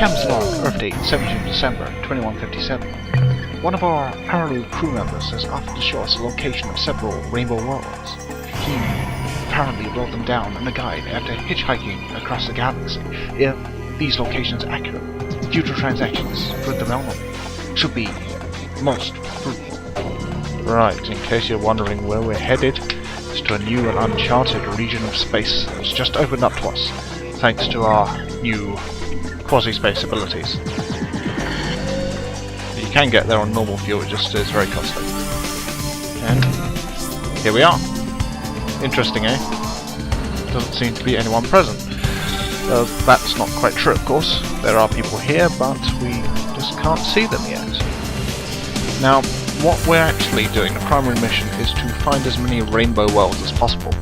Captain's log, Earth date 17 December 2157. One of our parallel crew members has offered to show us the location of several rainbow worlds. He apparently wrote them down in a guide after hitchhiking across the galaxy. If these locations are accurate, future transactions with the realm should be most fruitful. Right, in case you're wondering where we're headed, it's to a new and uncharted region of space that's just opened up to us, thanks to our new quasi-space abilities. You can get there on normal fuel, it just is very costly. And here we are. Interesting, eh? Doesn't seem to be anyone present. That's not quite true, of course. There are people here, but we just can't see them yet. Now, what we're actually doing, the primary mission, is to find as many rainbow worlds as possible,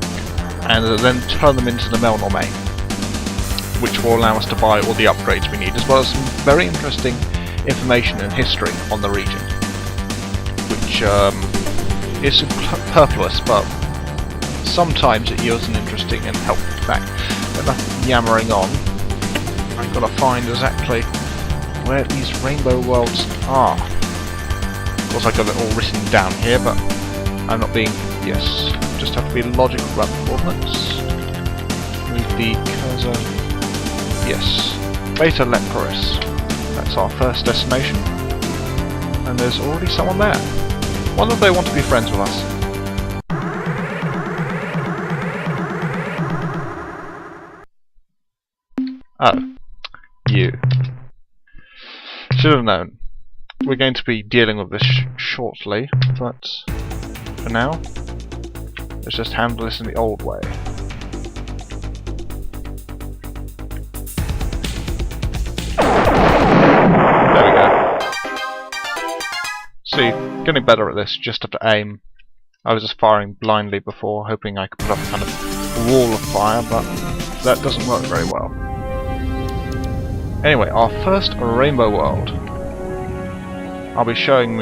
and then turn them into the Melnorme, which will allow us to buy all the upgrades we need, as well as some very interesting information and history on the region, which is superfluous, but sometimes it yields an interesting and helpful fact. Enough yammering on. I've got to find exactly where these rainbow worlds are. Of course, I've got it all written down here, but I'm not being. Yes, just have to be logical about the coordinates. Move the cursor. Yes, Beta Leporis. That's our first destination, and there's already someone there. Wonder if they want to be friends with us. Oh, you. Should have known. We're going to be dealing with this shortly, but for now, let's just handle this in the old way. There we go. See, getting better at this, just have to aim. I was just firing blindly before, hoping I could put up a kind of wall of fire, but that doesn't work very well. Anyway, our first rainbow world. I'll be showing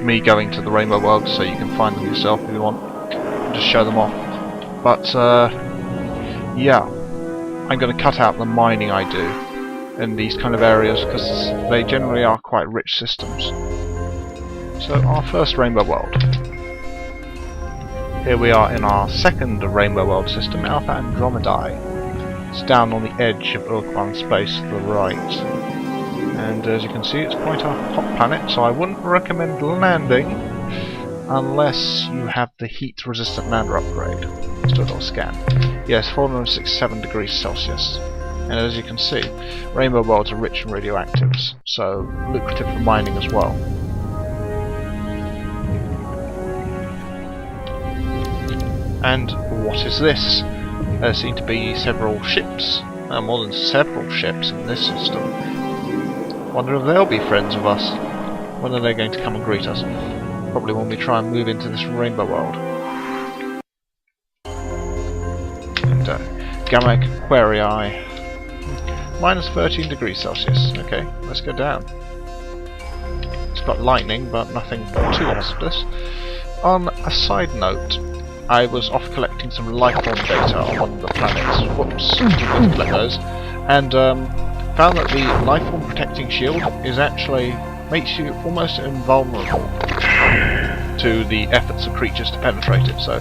me going to the rainbow world so you can find them yourself if you want. Just show them off. But, yeah. I'm going to cut out the mining I do in these kind of areas because they generally are quite rich systems. So, our first rainbow world. Here we are in our second rainbow world system, Alpha Andromedae. It's down on the edge of Urquan space to the right. And as you can see, it's quite a hot planet, so I wouldn't recommend landing unless you have the heat-resistant lander upgrade. Let's do a little scan. Yes, 467 degrees Celsius. And as you can see, rainbow worlds are rich in radioactives, so lucrative for mining as well. And what is this? There seem to be several ships, more than several ships in this system. Wonder if they'll be friends with us. When are they going to come and greet us? Probably when we try and move into this rainbow world. And Gamma Aquarii. Minus 13 degrees Celsius. Okay, let's go down. It's got lightning, but nothing too hazardous. On a side note, I was off collecting some life form data on one of the planets. Whoops, didn't collect those. And found that the life form protecting shield is actually makes you almost invulnerable to the efforts of creatures to penetrate it. So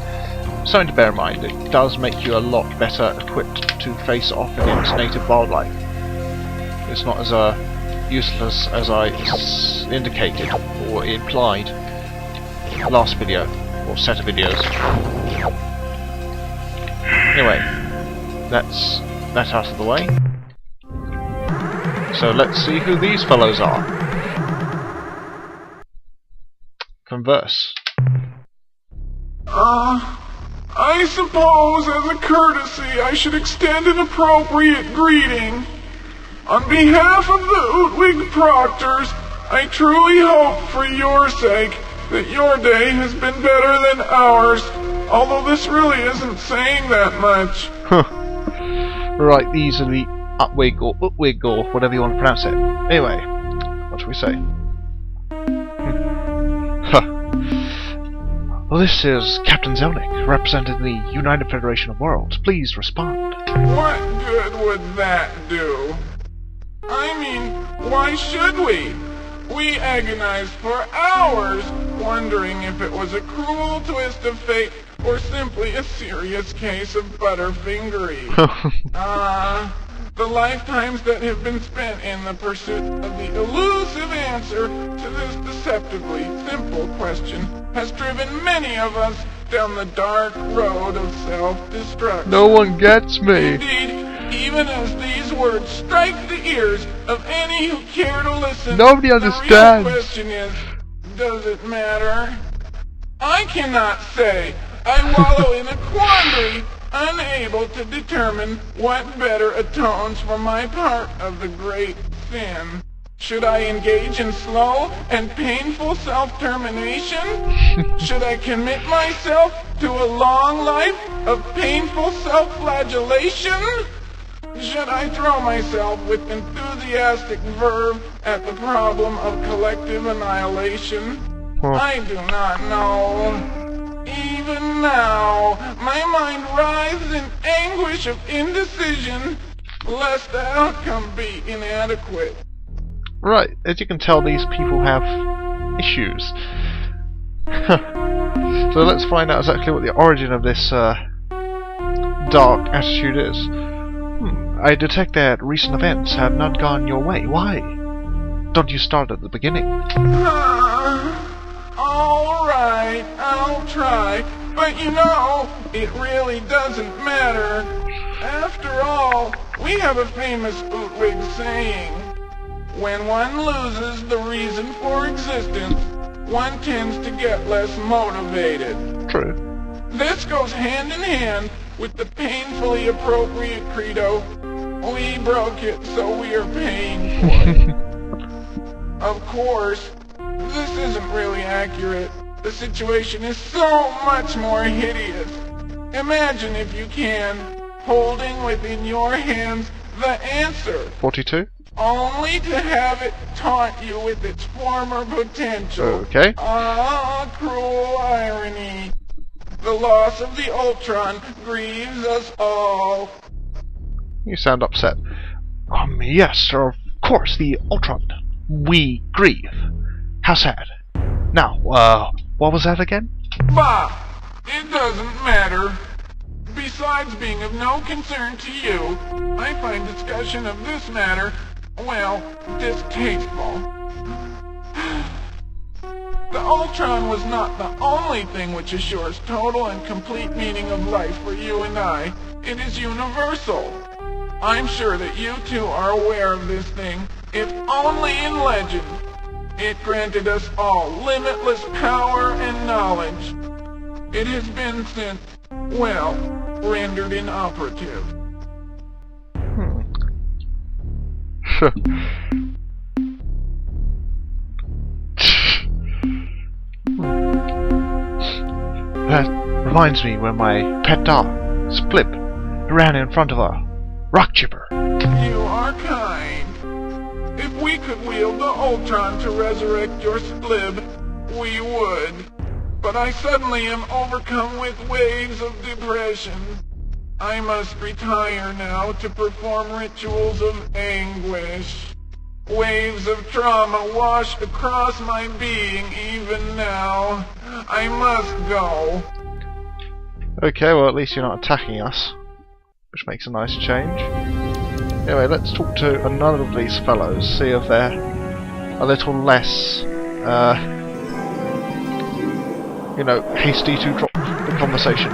something to bear in mind. It does make you a lot better equipped to face off against native wildlife. It's not as useless as I indicated or implied last video or set of videos. Anyway, that's that out of the way. So let's see who these fellows are. Converse. I suppose as a courtesy I should extend an appropriate greeting. On behalf of the Utwig Proctors, I truly hope for your sake that your day has been better than ours, although this really isn't saying that much. Right, these are the Utwig or Utwig or whatever you want to pronounce it. Anyway, what shall we say? Well, this is Captain Zelnick, representing the United Federation of Worlds. Please respond. What good would that do? I mean, Why should we? We agonized for hours, wondering if it was a cruel twist of fate or simply a serious case of butterfingery. The lifetimes that have been spent in the pursuit of the elusive answer to this deceptively simple question has driven many of us down the dark road of self-destruction. No one gets me. Indeed, even as these words strike the ears of any who care to listen, Nobody understands. The real question is, does it matter? I cannot say. I wallow in a quandary, unable to determine what better atones for my part of the great sin. Should I engage in slow and painful self-termination? Should I commit myself to a long life of painful self-flagellation? Should I throw myself with enthusiastic verve at the problem of collective annihilation? I do not know. Even now, my mind writhes in anguish of indecision, lest the outcome be inadequate. Right, as you can tell, these people have issues. So let's find out exactly what the origin of this dark attitude is. I detect that recent events have not gone your way. Why? Don't you start at the beginning? Alright, I'll try. But you know, it really doesn't matter. After all, we have a famous bootwig saying, when one loses the reason for existence, one tends to get less motivated. True. This goes hand in hand with the painfully appropriate credo, we broke it so we are paying for it. Of course, this isn't really accurate. The situation is so much more hideous. Imagine, if you can, holding within your hands the answer. 42? Only to have it taunt you with its former potential. Okay. Ah, cruel irony. The loss of the Ultron grieves us all. You sound upset. Yes, sir, of course, the Ultron. We grieve. How sad. Now, what was that again? Bah! It doesn't matter. Besides being of no concern to you, I find discussion of this matter, well, distasteful. The Ultron was not the only thing which assures total and complete meaning of life for you and I. It is universal. I'm sure that you two are aware of this thing, if only in legend. It granted us all limitless power and knowledge. It has been since, well, rendered inoperative. That reminds me when my pet dog, Splib, ran in front of a rock chipper. You are kind. If we could wield the Ultron to resurrect your Splib, we would. But I suddenly am overcome with waves of depression. I must retire now to perform rituals of anguish. Waves of trauma wash across my being even now. I must go. Okay, well at least you're not attacking us, which makes a nice change. Anyway, let's talk to another of these fellows, see if they're a little less, you know, hasty to drop the conversation.